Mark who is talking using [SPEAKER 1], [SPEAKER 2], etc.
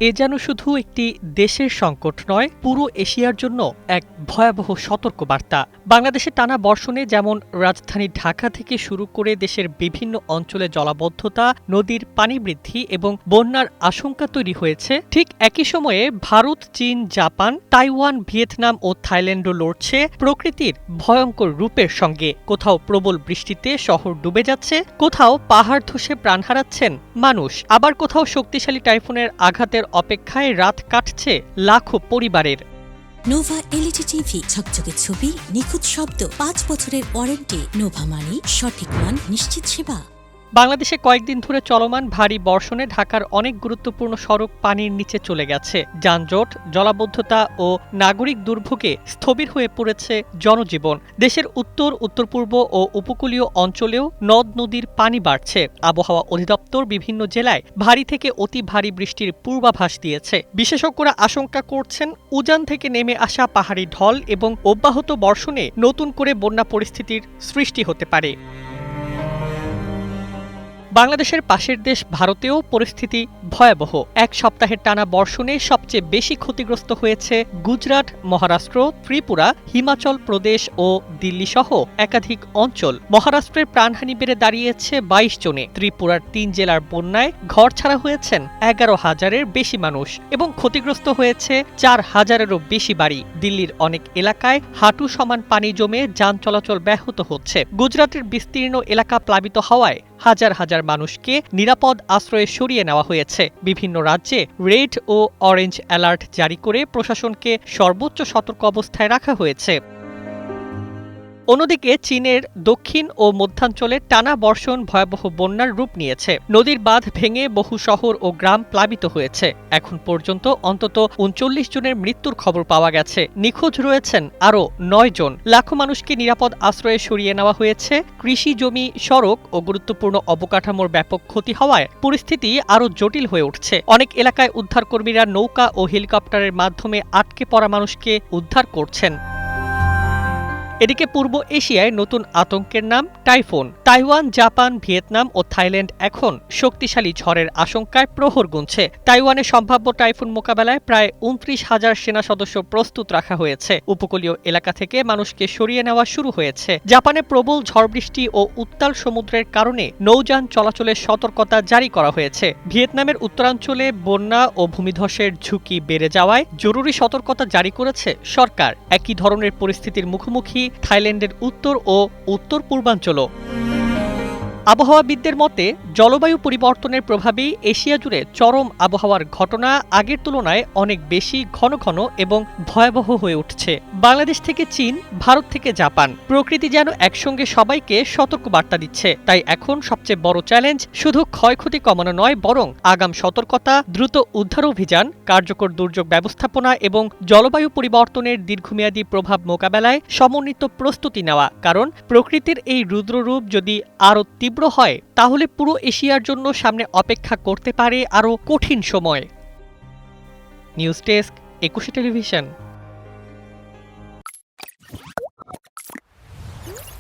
[SPEAKER 1] এ যেন শুধু একটি দেশের সংকট নয়, পুরো এশিয়ার জন্য এক ভয়াবহ সতর্কবার্তা। বাংলাদেশের টানা বর্ষণে যেমন রাজধানী ঢাকা থেকে শুরু করে দেশের বিভিন্ন অঞ্চলে জলাবদ্ধতা, নদীর পানি বৃদ্ধি এবং বন্যার আশঙ্কা তৈরি হয়েছে, ঠিক একই সময়ে ভারত, চীন, জাপান, তাইওয়ান, ভিয়েতনাম ও থাইল্যান্ডও লড়ছে প্রকৃতির ভয়ঙ্কর রূপের সঙ্গে। কোথাও প্রবল বৃষ্টিতে শহর ডুবে যাচ্ছে, কোথাও পাহাড় ধসে প্রাণ হারাচ্ছেন মানুষ, আবার কোথাও শক্তিশালী টাইফুনের আঘাতের অপেক্ষায় রাত কাটছে লাখো পরিবারের।
[SPEAKER 2] নোভা এলইডি টিভি, ঝকঝকে ছবি, নিখুঁত শব্দ, 5 বছরের ওয়ারেন্টি। নোভা মানি সঠিক মান, নিশ্চিত সেবা।
[SPEAKER 1] বাংলাদেশে কয়েকদিন ধরে চলমান ভারী বর্ষণে ঢাকার অনেক গুরুত্বপূর্ণ সড়ক পানির নিচে চলে গেছে। যানজট, জলাবদ্ধতা ও নাগরিক দুর্ভোগে স্থবির হয়ে পড়েছে জনজীবন। দেশের উত্তর পূর্ব ও উপকূলীয় অঞ্চলেও নদ নদীর পানি বাড়ছে। আবহাওয়া অধিদপ্তর বিভিন্ন জেলায় ভারী থেকে অতি ভারী বৃষ্টির পূর্বাভাস দিয়েছে। বিশেষজ্ঞরা আশঙ্কা করছেন, উজান থেকে নেমে আসা পাহাড়ি ঢল এবং অব্যাহত বর্ষণে নতুন করে বন্যা পরিস্থিতির সৃষ্টি হতে পারে। বাংলাদেশের পাশের দেশ ভারতেও পরিস্থিতি ভয়াবহ। এক সপ্তাহের টানা বর্ষণে সবচেয়ে বেশি ক্ষতিগ্রস্ত হয়েছে গুজরাট, মহারাষ্ট্র, ত্রিপুরা, হিমাচল প্রদেশ ও দিল্লি সহ একাধিক অঞ্চল। মহারাষ্ট্রের প্রাণহানি বেড়ে দাঁড়িয়েছে 22 জনে। ত্রিপুরার 3 জেলার বন্যায় ঘরছাড়া হয়েছেন 11,000-এর বেশি মানুষ এবং ক্ষতিগ্রস্ত হয়েছে 4,000-এরও বেশি বাড়ি। দিল্লির অনেক এলাকায় হাঁটু সমান পানি জমে যান চলাচল ব্যাহত হচ্ছে। গুজরাটের বিস্তীর্ণ এলাকা প্লাবিত হওয়ায় হাজার হাজার মানুষকে নিরাপদ আশ্রয়ে সরিয়ে নেওয়া হয়েছে। বিভিন্ন রাজ্যে রেড ও অরেঞ্জ অ্যালার্ট জারি করে প্রশাসনকে সর্বোচ্চ সতর্ক অবস্থায় রাখা হয়েছে। অন্যদিকে চীনের দক্ষিণ ও মধ্যাঞ্চলে টানা বর্ষণ ভয়াবহ বন্যার রূপ নিয়েছে। নদীর বাঁধ ভেঙে বহু শহর ও গ্রাম প্লাবিত হয়েছে। এখন পর্যন্ত অন্তত 39 জনের মৃত্যুর খবর পাওয়া গেছে। নিখোঁজ রয়েছেন আরও 9 জন। লাখো মানুষকে নিরাপদ আশ্রয়ে সরিয়ে নেওয়া হয়েছে। কৃষি জমি, সড়ক ও গুরুত্বপূর্ণ অবকাঠামোর ব্যাপক ক্ষতি হওয়ায় পরিস্থিতি আরও জটিল হয়ে উঠছে। অনেক এলাকায় উদ্ধারকর্মীরা নৌকা ও হেলিকপ্টারের মাধ্যমে আটকে পড়া মানুষকে উদ্ধার করছেন। এদিকে পূর্ব এশিয়ায় নতুন আতঙ্কের নাম টাইফুন। তাইওয়ান, জাপান, ভিয়েতনাম ও থাইল্যান্ড এখন শক্তিশালী ঝড়ের আশঙ্কায় প্রহর গুনছে। তাইওয়ানে সম্ভাব্য টাইফুন মোকাবেলায় প্রায় 29,000 সেনা সদস্য প্রস্তুত রাখা হয়েছে। উপকূলীয় এলাকা থেকে মানুষকে সরিয়ে নেওয়া শুরু হয়েছে। জাপানে প্রবল ঝড় বৃষ্টি ও উত্তাল সমুদ্রের কারণে নৌযান চলাচলের সতর্কতা জারি করা হয়েছে। ভিয়েতনামের উত্তরাঞ্চলে বন্যা ও ভূমিধসের ঝুঁকি বেড়ে যাওয়ায় জরুরি সতর্কতা জারি করেছে সরকার। একই ধরনের পরিস্থিতির মুখোমুখি থাইল্যান্ডের উত্তর ও উত্তর পূর্বাঞ্চলও। আবহাওয়াবিদদের মতে জলবায়ু পরিবর্তনের প্রভাবেই এশিয়া জুড়ে চরম আবহাওয়ার ঘটনা আগের তুলনায় অনেক বেশি ঘন ঘন এবং ভয়াবহ হয়ে উঠছে। বাংলাদেশ থেকে চীন, ভারত থেকে জাপান, প্রকৃতি যেন একসঙ্গে সবাইকে সতর্কবার্তা দিচ্ছে। তাই এখন সবচেয়ে বড় চ্যালেঞ্জ শুধু ক্ষয়ক্ষতি কমানো নয়, বরং আগাম সতর্কতা, দ্রুত উদ্ধার অভিযান, কার্যকর দুর্যোগ ব্যবস্থাপনা এবং জলবায়ু পরিবর্তনের দীর্ঘমেয়াদী প্রভাব মোকাবেলায় সমন্বিত প্রস্তুতি নেওয়া। কারণ প্রকৃতির এই রুদ্ররূপ যদি আরও তীব্র হয়, তাহলে পুরো এশিয়ার জন্য সামনে অপেক্ষা করতে পারে আরও কঠিন সময়। News desk, 21 television.